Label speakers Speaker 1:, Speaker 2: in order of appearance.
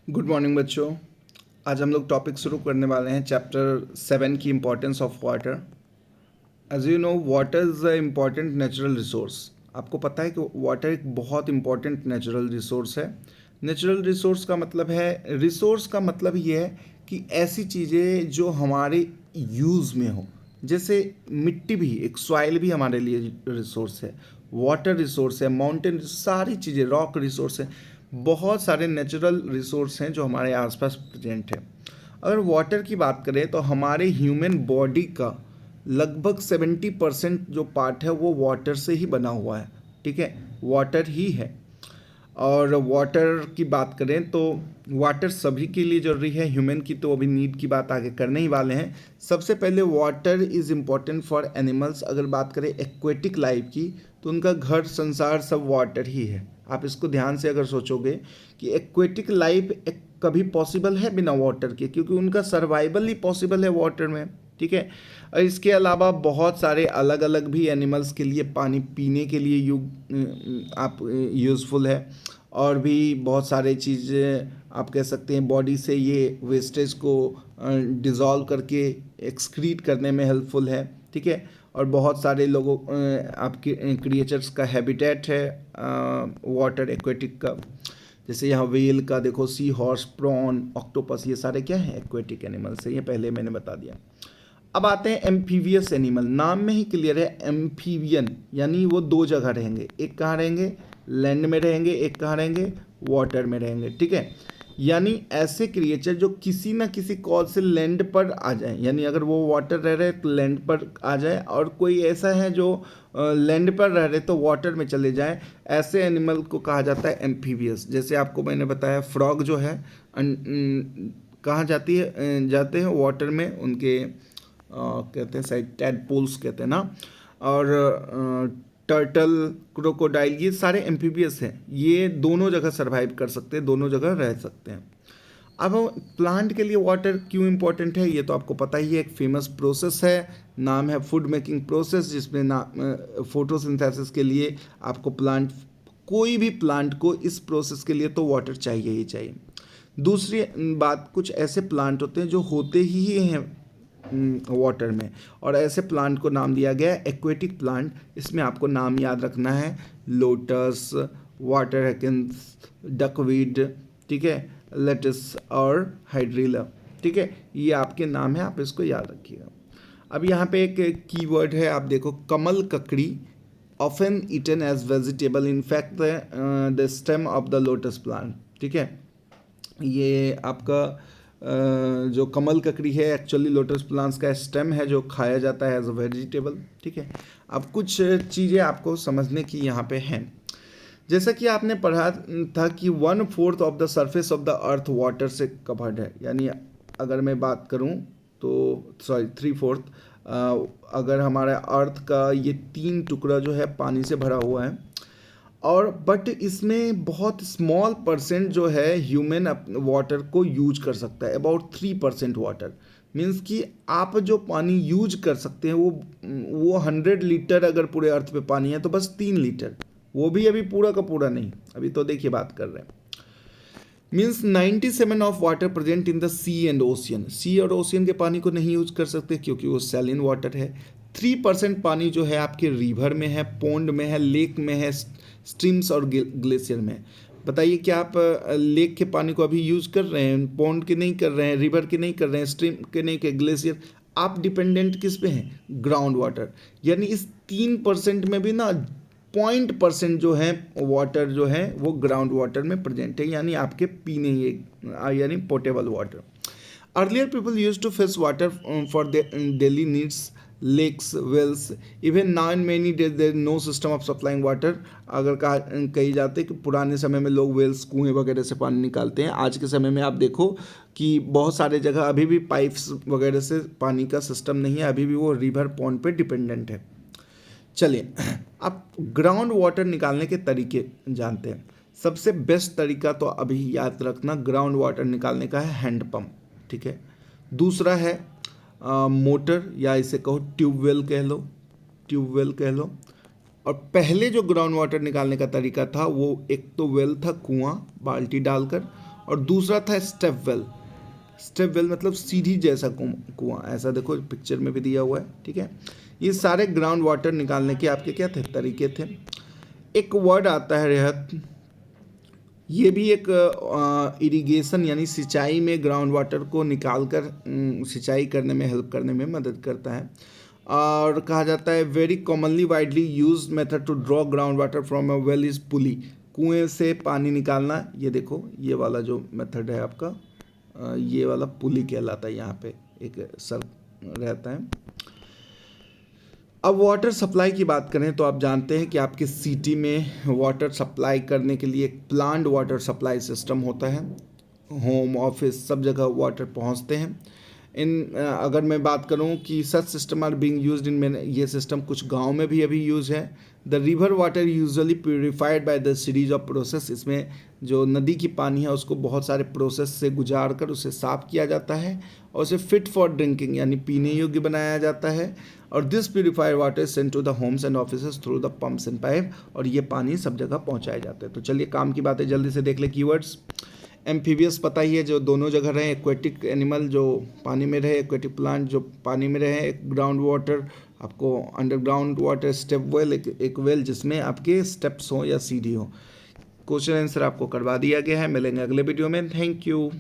Speaker 1: Good morning बच्चों। आज हम लोग टॉपिक शुरू करने वाले हैं चैप्टर 7 की importance of water. As you know water is a important natural resource. आपको पता है कि वाटर एक बहुत इम्पॉर्टेंट नेचुरल रिसोर्स है। नेचुरल रिसोर्स का मतलब है, रिसोर्स का मतलब ये है कि ऐसी चीज़ें जो हमारे यूज़ में हो। जैसे मिट्टी भी, एक सॉइल भी हमारे लिए रिसोर्स है, वाटर रिसोर्स है, माउंटेन, सारी चीज़ें, रॉक रिसोर्स है। बहुत सारे नेचुरल रिसोर्स हैं जो हमारे आसपास प्रेजेंट है। अगर वाटर की बात करें तो हमारे ह्यूमन बॉडी का लगभग 70% जो पार्ट है वो वाटर से ही बना हुआ है। ठीक है, वाटर ही है। और वाटर की बात करें तो वाटर सभी के लिए ज़रूरी है। ह्यूमन की तो अभी नीड की बात आगे करने ही वाले हैं। सबसे पहले water is important for animals. अगर बात करें एक्वेटिक लाइफ की तो उनका घर संसार सब वाटर ही है। आप इसको ध्यान से अगर सोचोगे कि एक्वेटिक लाइफ कभी पॉसिबल है बिना वाटर के, क्योंकि उनका सर्वाइवल ही पॉसिबल है वाटर में। ठीक है, और इसके अलावा बहुत सारे अलग अलग भी एनिमल्स के लिए पानी पीने के लिए आप यूज़फुल है। और भी बहुत सारे चीज़ें आप कह सकते हैं, बॉडी से ये वेस्टेज को डिज़ोल्व करके एक्सक्रीट करने में हेल्पफुल है। ठीक है, और बहुत सारे लोगों आपके क्रिएचर्स का हैबिटेट है वाटर एक्वेटिक का। जैसे यहाँ वेल का देखो, सी हॉर्स, प्रॉन, ऑक्टोपस, ये सारे क्या हैं, एक्वेटिक एनिमल्स हैं। ये पहले मैंने बता दिया। अब आते हैं एम्फीवियस एनिमल। नाम में ही क्लियर है, एम्फीवियन यानी वो दो जगह रहेंगे। एक कहाँ रहेंगे, लैंड में रहेंगे, एक कहाँ रहेंगे, वाटर में रहेंगे। ठीक है, यानी ऐसे क्रिएचर जो किसी ना किसी कॉज से लैंड पर आ जाए, यानी अगर वो वाटर रह रहे तो लैंड पर आ जाए, और कोई ऐसा है जो लैंड पर रह रहे तो वाटर में चले जाए, ऐसे एनिमल को कहा जाता है एम्फीवियस। जैसे आपको मैंने बताया, फ्रॉग जो है कहाँ जाती है, जाते हैं वाटर में, उनके कहते हैं शायद टैडपोल्स कहते हैं ना। और टर्टल, क्रोकोडाइल, ये सारे एम्फीबियस हैं। ये दोनों जगह सरवाइव कर सकते हैं, दोनों जगह रह सकते हैं। अब प्लांट के लिए वाटर क्यों इम्पोर्टेंट है ये तो आपको पता ही है। एक फेमस प्रोसेस है, नाम है फूड मेकिंग प्रोसेस, जिसमें ना फोटोसिंथेसिस के लिए आपको प्लांट, कोई भी प्लांट को इस प्रोसेस के लिए तो वाटर चाहिए ही चाहिए। दूसरी बात, कुछ ऐसे प्लांट होते हैं जो होते ही हैं वाटर में, और ऐसे प्लांट को नाम दिया गया है एक्वेटिक प्लांट। इसमें आपको नाम याद रखना है, लोटस, वाटर हैकेंस, डकवीड, ठीक है, लेटस और हाइड्रिला। ठीक है, ये आपके नाम है, आप इसको याद रखिएगा। अब यहाँ पे एक कीवर्ड है, आप देखो, कमल ककड़ी, often eaten as vegetable, in fact the stem of the lotus plant. ठीक है, ये आपका जो कमल ककड़ी है एक्चुअली लोटस प्लांट्स का स्टेम है जो खाया जाता है एज अ वेजिटेबल। ठीक है, अब कुछ चीज़ें आपको समझने की यहाँ पे हैं। जैसा कि आपने पढ़ा था कि 1/4 of the surface of the earth water से कवर्ड है, यानी अगर मैं बात करूँ तो सॉरी 3/4, अगर हमारा अर्थ का ये 3 टुकड़ा जो है पानी से भरा हुआ है। और बट इसमें बहुत स्मॉल परसेंट जो है ह्यूमन वाटर को यूज कर सकता है, अबाउट 3% वाटर। मीन्स कि आप जो पानी यूज कर सकते हैं वो 100 लीटर अगर पूरे अर्थ पे पानी है तो बस 3 लीटर, वो भी अभी पूरा का पूरा नहीं। अभी तो देखिए बात कर रहे हैं, means 97 of water present in the sea and ocean. Sea और ओशियन के पानी को नहीं यूज कर सकते क्योंकि वो सैलिन वाटर है। 3% पानी जो है आपके रिवर में है, पोंड में है, लेक में है, स्ट्रीम्स और ग्लेशियर में। बताइए क्या आप लेक के पानी को अभी यूज कर रहे हैं, पोंड के नहीं कर रहे हैं, रिवर के नहीं कर रहे हैं, स्ट्रीम के नहीं के, ग्लेशियर। आप डिपेंडेंट किस पे हैं, ग्राउंड वाटर। यानी इस 3% में भी ना 0% जो है वाटर जो है वो ग्राउंड वाटर में प्रेजेंट है, यानी आपके पीने यानी portable water. Earlier people use to fetch water for daily needs, lakes, wells. Even now in many days there no system of supplying water. अगर कही जाते कि पुराने समय में लोग वेल्स, कुएं वगैरह से पानी निकालते हैं, आज के समय में आप देखो कि बहुत सारे जगह अभी भी पाइप्स वगैरह से पानी का सिस्टम नहीं है, अभी भी वो रिवर पॉन्ड पे डिपेंडेंट है। चलिए, आप ग्राउंड वाटर निकालने के तरीके जानते हैं। सबसे बेस्ट तरीका तो अभी याद रखना, ग्राउंड वाटर निकालने का है हैंडपम्प। ठीक है, दूसरा है मोटर, या इसे कहो ट्यूबवेल कह लो, ट्यूबवेल कह लो। और पहले जो ग्राउंड वाटर निकालने का तरीका था वो एक तो वेल था, कुआं, बाल्टी डालकर, और दूसरा था स्टेप वेल। स्टेप वेल मतलब सीढ़ी जैसा कुआं, ऐसा देखो पिक्चर में भी दिया हुआ है, ठीक है। ये सारे ग्राउंड वाटर निकालने के आपके क्या थे, तरीके थे। एक वर्ड आता है रेहत, ये भी एक इरिगेशन यानी सिंचाई में ग्राउंड वाटर को निकाल कर सिंचाई करने में हेल्प करने में मदद करता है। और कहा जाता है very commonly widely use method to draw ground water from a well is pulley. कुएं से पानी निकालना, ये देखो ये वाला जो मेथड है आपका, ये वाला पुली कहलाता है। यहाँ पे एक सर रहता है। अब वाटर सप्लाई की बात करें तो आप जानते हैं कि आपके सिटी में वाटर सप्लाई करने के लिए एक प्लान्ड वाटर सप्लाई सिस्टम होता है। होम, ऑफिस, सब जगह वाटर पहुंचते हैं। अगर मैं बात करूं कि such system are being used in man, ये सिस्टम कुछ गांव में भी अभी यूज है। The river water usually purified by the series of process. इसमें जो नदी की पानी है उसको बहुत सारे प्रोसेस से गुजार कर उसे साफ किया जाता है और उसे फिट फॉर ड्रिंकिंग यानी पीने योग्य बनाया जाता है। और this purified water is sent to the homes and offices through the pumps and pipe, और ये पानी सब जगह पहुंचाए जाते हैं। तो चलिए काम की बातें जल्दी से देख ले। कीवर्ड्स, एम्फीबियस पता ही है, जो दोनों जगह रहे। एक्वेटिक एनिमल जो पानी में रहे, एक्वेटिक प्लांट जो पानी में रहे। एक ग्राउंड वाटर, आपको अंडरग्राउंड वाटर स्टेप वेल, एक वेल जिसमें आपके स्टेप्स हो या सीढ़ी हो। क्वेश्चन आंसर आपको करवा दिया गया है। मिलेंगे अगले वीडियो में। Thank you.